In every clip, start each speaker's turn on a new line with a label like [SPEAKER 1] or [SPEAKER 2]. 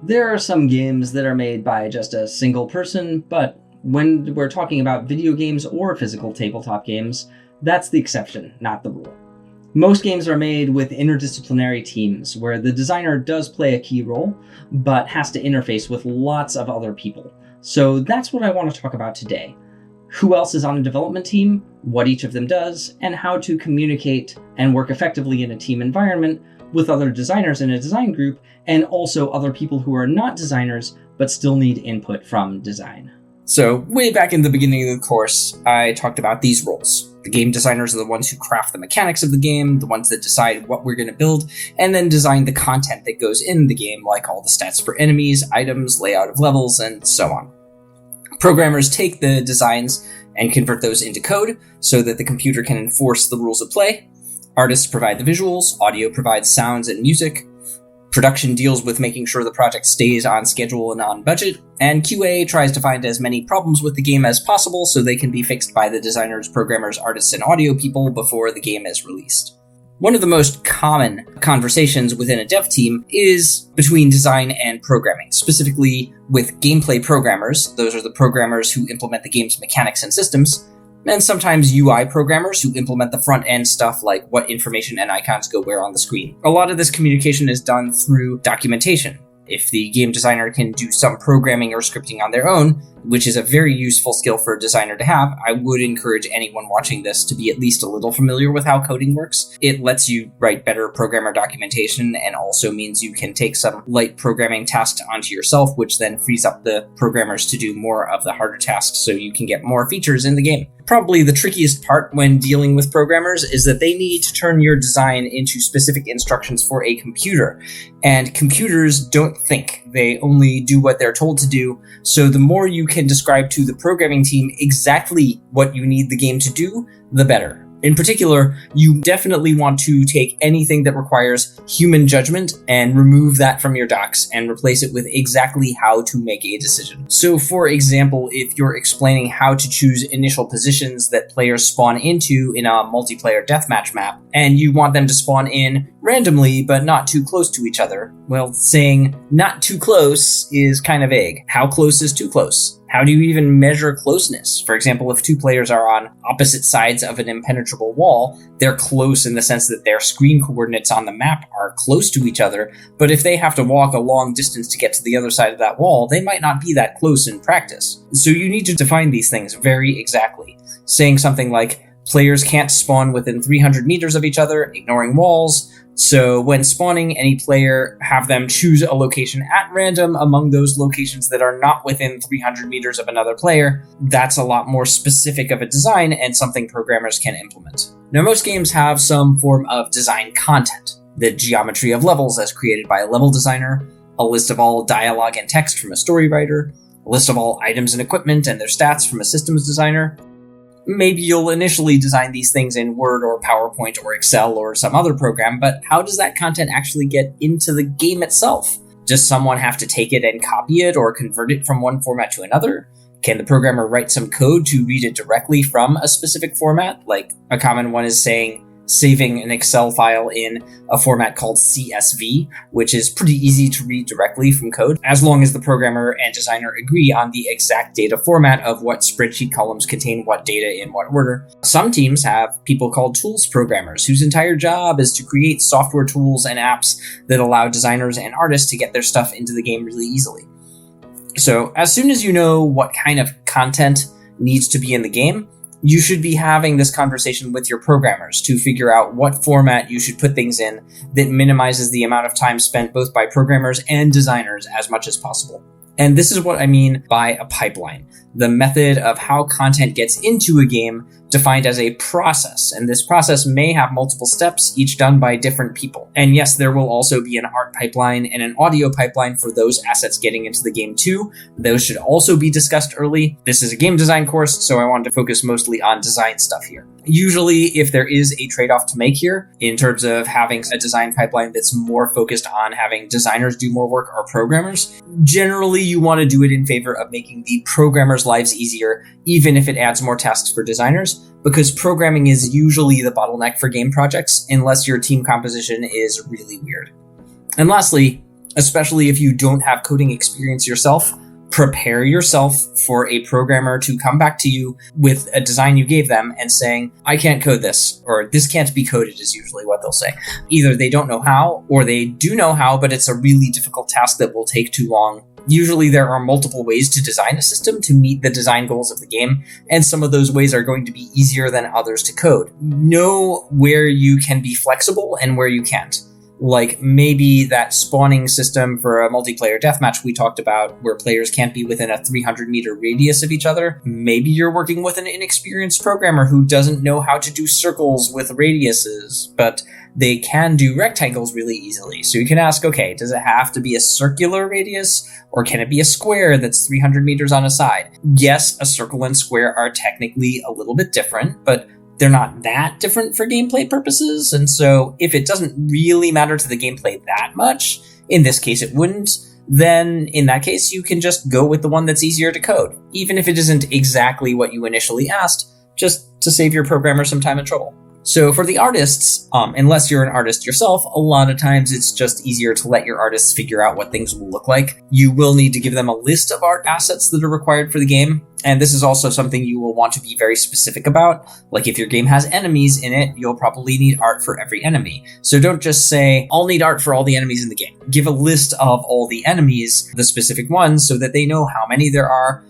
[SPEAKER 1] There are some games that are made by just a single person, but when we're talking about video games or physical tabletop games, that's the exception, not the rule. Most games are made with interdisciplinary teams, where the designer does play a key role, but has to interface with lots of other people. So that's what I want to talk about today. Who else is on a development team, what each of them does, and how to communicate and work effectively in a team environment with other designers in a design group, and also other people who are not designers, but still need input from design.
[SPEAKER 2] So, way back in the beginning of the course, I talked about these roles. The game designers are the ones who craft the mechanics of the game, the ones that decide what we're going to build, and then design the content that goes in the game, like all the stats for enemies, items, layout of levels, and so on. Programmers take the designs and convert those into code so that the computer can enforce the rules of play. Artists provide the visuals, audio provides sounds and music. Production deals with making sure the project stays on schedule and on budget, and QA tries to find as many problems with the game as possible so they can be fixed by the designers, programmers, artists, and audio people before the game is released. One of the most common conversations within a dev team is between design and programming, specifically with gameplay programmers. Those are the programmers who implement the game's mechanics and systems, and sometimes UI programmers who implement the front-end stuff like what information and icons go where on the screen. A lot of this communication is done through documentation. If the game designer can do some programming or scripting on their own, which is a very useful skill for a designer to have, I would encourage anyone watching this to be at least a little familiar with how coding works. It lets you write better programmer documentation and also means you can take some light programming tasks onto yourself, which then frees up the programmers to do more of the harder tasks so you can get more features in the game. Probably the trickiest part when dealing with programmers is that they need to turn your design into specific instructions for a computer. And computers don't think. They only do what they're told to do. So the more you can describe to the programming team exactly what you need the game to do, the better. In particular, you definitely want to take anything that requires human judgment and remove that from your docs and replace it with exactly how to make a decision. So for example, if you're explaining how to choose initial positions that players spawn into in a multiplayer deathmatch map, and you want them to spawn in randomly but not too close to each other, well, saying not too close is kind of vague. How close is too close? How do you even measure closeness? For example, if two players are on opposite sides of an impenetrable wall, they're close in the sense that their screen coordinates on the map are close to each other, but if they have to walk a long distance to get to the other side of that wall, they might not be that close in practice. So you need to define these things very exactly. Saying something like, players can't spawn within 300 meters of each other, ignoring walls. So when spawning any player, have them choose a location at random among those locations that are not within 300 meters of another player. That's a lot more specific of a design and something programmers can implement. Now, most games have some form of design content. The geometry of levels as created by a level designer, a list of all dialogue and text from a story writer, a list of all items and equipment and their stats from a systems designer. Maybe you'll initially design these things in Word or PowerPoint or Excel or some other program, but how does that content actually get into the game itself? Does someone have to take it and copy it or convert it from one format to another? Can the programmer write some code to read it directly from a specific format? Like a common one is saving an Excel file in a format called CSV, which is pretty easy to read directly from code, as long as the programmer and designer agree on the exact data format of what spreadsheet columns contain what data in what order. Some teams have people called tools programmers, whose entire job is to create software tools and apps that allow designers and artists to get their stuff into the game really easily. So as soon as you know what kind of content needs to be in the game, you should be having this conversation with your programmers to figure out what format you should put things in that minimizes the amount of time spent both by programmers and designers as much as possible. And this is what I mean by a pipeline, the method of how content gets into a game defined as a process. And this process may have multiple steps, each done by different people. And yes, there will also be an art pipeline and an audio pipeline for those assets getting into the game too. Those should also be discussed early. This is a game design course, so I wanted to focus mostly on design stuff here. Usually, if there is a trade-off to make here, in terms of having a design pipeline that's more focused on having designers do more work or programmers, generally you want to do it in favor of making the programmers' lives easier, even if it adds more tasks for designers, because programming is usually the bottleneck for game projects, unless your team composition is really weird. And lastly, especially if you don't have coding experience yourself. Prepare yourself for a programmer to come back to you with a design you gave them and saying, I can't code this, or this can't be coded is usually what they'll say. Either they don't know how, or they do know how, but it's a really difficult task that will take too long. Usually there are multiple ways to design a system to meet the design goals of the game, and some of those ways are going to be easier than others to code. Know where you can be flexible and where you can't. Like maybe that spawning system for a multiplayer deathmatch we talked about, where players can't be within a 300-meter radius of each other. Maybe you're working with an inexperienced programmer who doesn't know how to do circles with radiuses, but they can do rectangles really easily. So you can ask, okay, does it have to be a circular radius, or can it be a square that's 300 meters on a side? Yes, a circle and square are technically a little bit different, but they're not that different for gameplay purposes, and so if it doesn't really matter to the gameplay that much, in this case it wouldn't, then in that case you can just go with the one that's easier to code, even if it isn't exactly what you initially asked, just to save your programmer some time and trouble. So for the artists, unless you're an artist yourself, a lot of times it's just easier to let your artists figure out what things will look like. You will need to give them a list of art assets that are required for the game, and this is also something you will want to be very specific about. Like if your game has enemies in it, you'll probably need art for every enemy. So don't just say, I'll need art for all the enemies in the game. Give a list of all the enemies, the specific ones, so that they know how many there are.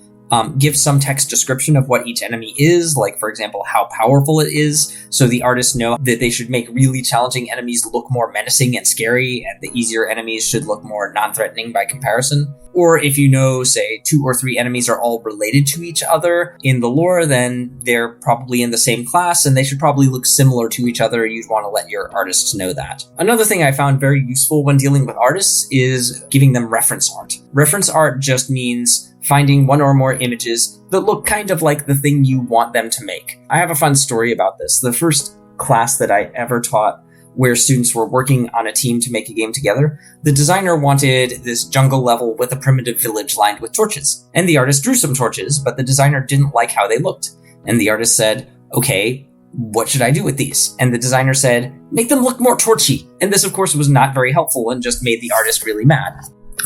[SPEAKER 2] Give some text description of what each enemy is, like, for example, how powerful it is, so the artists know that they should make really challenging enemies look more menacing and scary, and the easier enemies should look more non-threatening by comparison. Or if you know, say, 2 or 3 enemies are all related to each other in the lore, then they're probably in the same class, and they should probably look similar to each other. You'd want to let your artists know that. Another thing I found very useful when dealing with artists is giving them reference art. Reference art just means finding one or more images that look kind of like the thing you want them to make. I have a fun story about this. The first class that I ever taught, where students were working on a team to make a game together, the designer wanted this jungle level with a primitive village lined with torches. And the artist drew some torches, but the designer didn't like how they looked. And the artist said, okay, what should I do with these? And the designer said, make them look more torchy. And this, of course, was not very helpful and just made the artist really mad.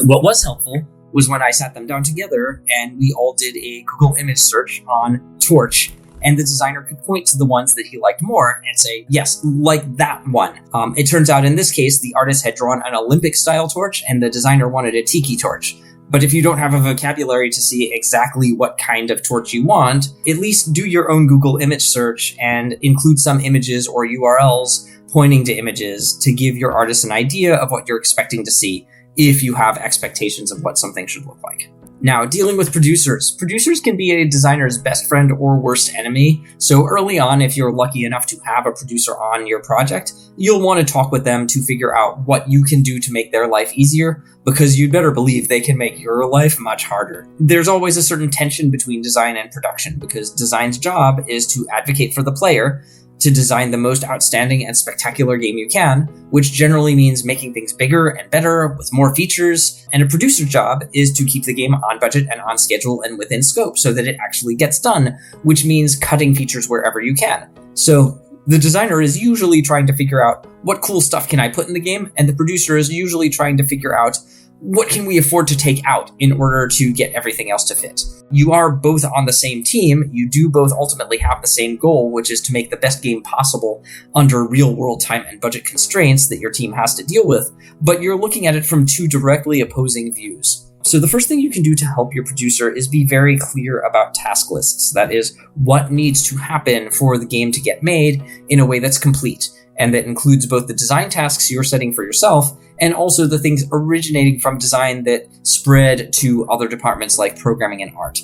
[SPEAKER 2] What was helpful was when I sat them down together and we all did a Google image search on torch, and the designer could point to the ones that he liked more and say, yes, like that one. It turns out in this case, the artist had drawn an Olympic-style torch and the designer wanted a tiki torch. But if you don't have a vocabulary to see exactly what kind of torch you want, at least do your own Google image search and include some images or URLs pointing to images to give your artist an idea of what you're expecting to see, if you have expectations of what something should look like. Now, dealing with producers. Producers can be a designer's best friend or worst enemy. So early on, if you're lucky enough to have a producer on your project, you'll want to talk with them to figure out what you can do to make their life easier, because you'd better believe they can make your life much harder. There's always a certain tension between design and production, because design's job is to advocate for the player, to design the most outstanding and spectacular game you can, which generally means making things bigger and better with more features. And a producer's job is to keep the game on budget and on schedule and within scope so that it actually gets done, which means cutting features wherever you can. So the designer is usually trying to figure out what cool stuff can I put in the game, and the producer is usually trying to figure out what can we afford to take out in order to get everything else to fit. You are both on the same team. You do both ultimately have the same goal, which is to make the best game possible under real-world time and budget constraints that your team has to deal with, but you're looking at it from 2 directly opposing views. So the first thing you can do to help your producer is be very clear about task lists. That is, what needs to happen for the game to get made in a way that's complete, and that includes both the design tasks you're setting for yourself and also the things originating from design that spread to other departments like programming and art.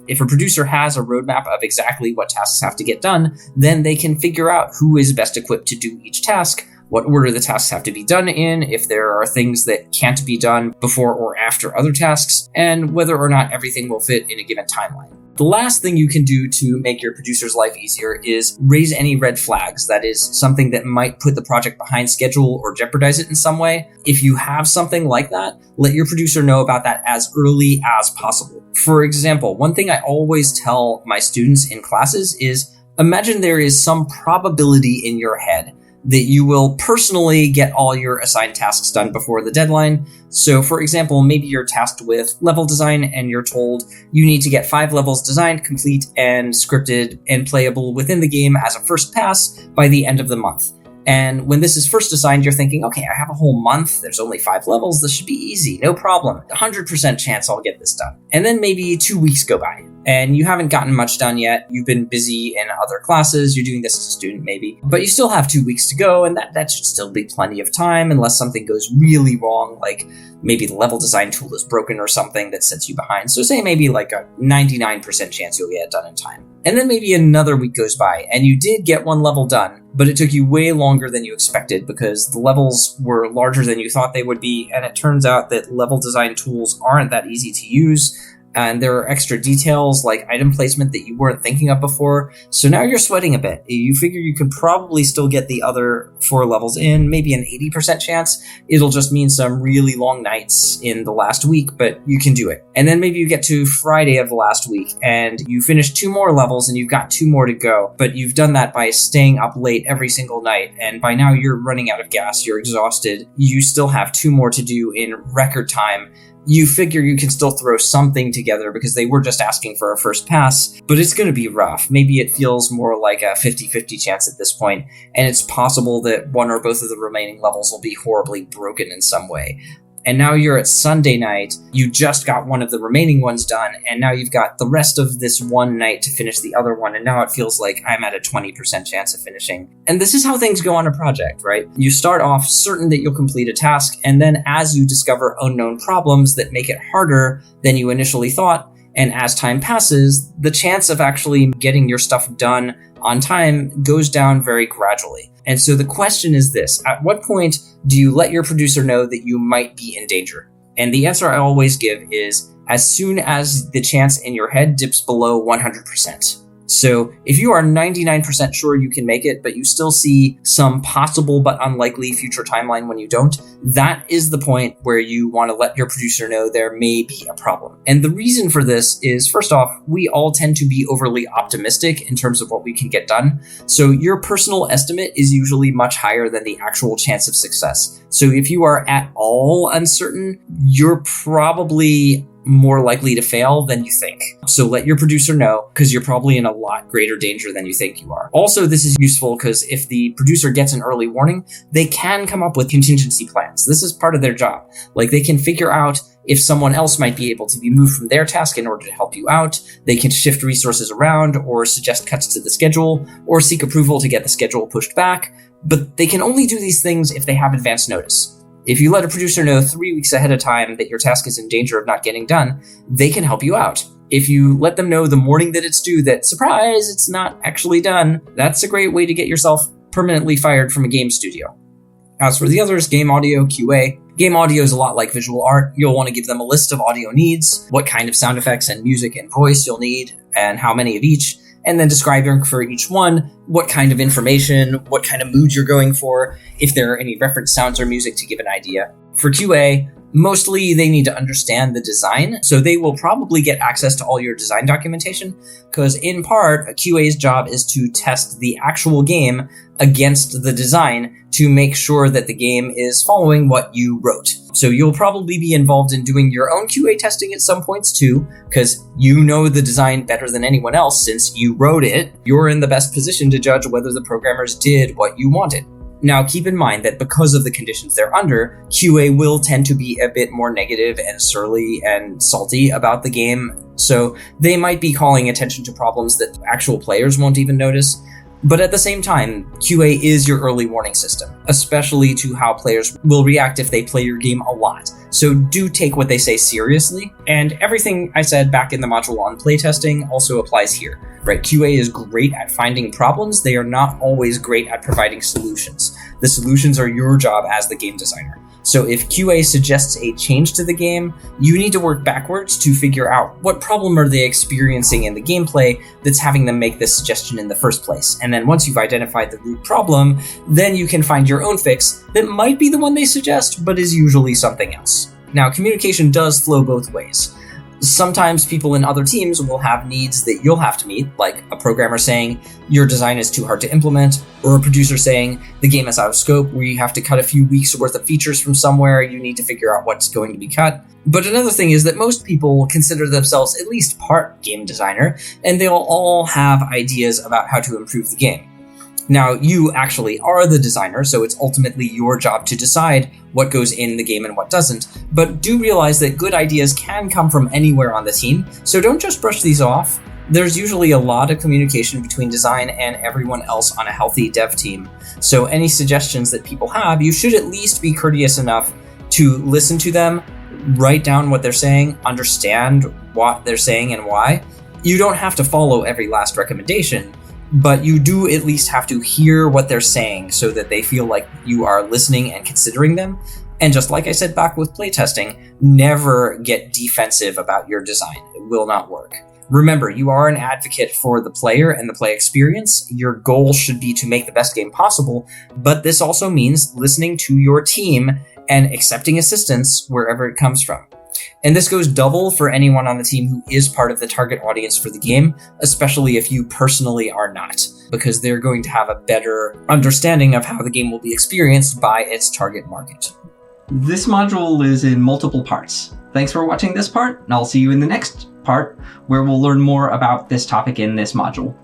[SPEAKER 2] If a producer has a roadmap of exactly what tasks have to get done, then they can figure out who is best equipped to do each task, what order the tasks have to be done in, if there are things that can't be done before or after other tasks, and whether or not everything will fit in a given timeline. The last thing you can do to make your producer's life easier is raise any red flags. That is, something that might put the project behind schedule or jeopardize it in some way. If you have something like that, let your producer know about that as early as possible. For example, one thing I always tell my students in classes is, imagine there is some probability in your head that you will personally get all your assigned tasks done before the deadline. So for example, maybe you're tasked with level design and you're told you need to get 5 levels designed, complete, and scripted and playable within the game as a first pass by the end of the month. And when this is first assigned, you're thinking, okay, I have a whole month. There's only 5 levels. This should be easy. No problem. 100% chance I'll get this done. And then maybe 2 weeks go by and you haven't gotten much done yet. You've been busy in other classes. You're doing this as a student maybe, but you still have 2 weeks to go. And that should still be plenty of time unless something goes really wrong. Like maybe the level design tool is broken or something that sets you behind. So say maybe like a 99% chance you'll get it done in time. And then maybe another week goes by and you did get 1 level done, but it took you way longer than you expected because the levels were larger than you thought they would be. And it turns out that level design tools aren't that easy to use. And there are extra details like item placement that you weren't thinking of before. So now you're sweating a bit. You figure you can probably still get the other 4 levels in, maybe an 80% chance. It'll just mean some really long nights in the last week, but you can do it. And then maybe you get to Friday of the last week and you finish 2 more levels and you've got 2 more to go. But you've done that by staying up late every single night. And by now you're running out of gas. You're exhausted. You still have 2 more to do in record time. You figure you can still throw something together because they were just asking for a first pass, but it's going to be rough. Maybe it feels more like a 50-50 chance at this point, and it's possible that 1 or both of the remaining levels will be horribly broken in some way. And now you're at Sunday night, you just got 1 of the remaining ones done, and now you've got the rest of this one night to finish the other one, and now it feels like I'm at a 20% chance of finishing. And this is how things go on a project, right? You start off certain that you'll complete a task, and then as you discover unknown problems that make it harder than you initially thought, and as time passes, the chance of actually getting your stuff done on time goes down very gradually. And so the question is this: at what point do you let your producer know that you might be in danger? And the answer I always give is as soon as the chance in your head dips below 100%. So if you are 99% sure you can make it, but you still see some possible but unlikely future timeline when you don't, that is the point where you want to let your producer know there may be a problem. And the reason for this is, first off, we all tend to be overly optimistic in terms of what we can get done. So your personal estimate is usually much higher than the actual chance of success. So if you are at all uncertain, you're probably more likely to fail than you think. So let your producer know, because you're probably in a lot greater danger than you think you are. Also, this is useful because if the producer gets an early warning, they can come up with contingency plans. This is part of their job. Like, they can figure out if someone else might be able to be moved from their task in order to help you out. They can shift resources around or suggest cuts to the schedule or seek approval to get the schedule pushed back. But they can only do these things if they have advance notice. If you let a producer know 3 weeks ahead of time that your task is in danger of not getting done, they can help you out. If you let them know the morning that it's due that, surprise, it's not actually done, that's a great way to get yourself permanently fired from a game studio. As for the others, game audio, QA. Game audio is a lot like visual art. You'll want to give them a list of audio needs, what kind of sound effects and music and voice you'll need, and how many of each, and then describing for each one what kind of information, what kind of mood you're going for, if there are any reference sounds or music to give an idea. For QA, mostly they need to understand the design, so they will probably get access to all your design documentation, because in part, a QA's job is to test the actual game against the design to make sure that the game is following what you wrote. So you'll probably be involved in doing your own QA testing at some points too, because you know the design better than anyone else since you wrote it. You're in the best position to judge whether the programmers did what you wanted. Now, keep in mind that because of the conditions they're under, QA will tend to be a bit more negative and surly and salty about the game, so they might be calling attention to problems that actual players won't even notice. But at the same time, QA is your early warning system, especially to how players will react if they play your game a lot. So do take what they say seriously, and everything I said back in the module on playtesting also applies here. Right? QA is great at finding problems. They are not always great at providing solutions. The solutions are your job as the game designer. So if QA suggests a change to the game, you need to work backwards to figure out what problem are they experiencing in the gameplay that's having them make this suggestion in the first place. And then once you've identified the root problem, then you can find your own fix that might be the one they suggest, but is usually something else. Now, communication does flow both ways. Sometimes people in other teams will have needs that you'll have to meet, like a programmer saying your design is too hard to implement, or a producer saying the game is out of scope, we have to cut a few weeks worth of features from somewhere, you need to figure out what's going to be cut. But another thing is that most people will consider themselves at least part game designer, and they'll all have ideas about how to improve the game. Now, you actually are the designer, so it's ultimately your job to decide what goes in the game and what doesn't, but do realize that good ideas can come from anywhere on the team, so don't just brush these off. There's usually a lot of communication between design and everyone else on a healthy dev team, so any suggestions that people have, you should at least be courteous enough to listen to them, write down what they're saying, understand what they're saying and why. You don't have to follow every last recommendation, but you do at least have to hear what they're saying so that they feel like you are listening and considering them. And just like I said back with playtesting, never get defensive about your design. It will not work. Remember, you are an advocate for the player and the play experience. Your goal should be to make the best game possible, but this also means listening to your team and accepting assistance wherever it comes from. And this goes double for anyone on the team who is part of the target audience for the game, especially if you personally are not, because they're going to have a better understanding of how the game will be experienced by its target market.
[SPEAKER 1] This module is in multiple parts. Thanks for watching this part, and I'll see you in the next part, where we'll learn more about this topic in this module.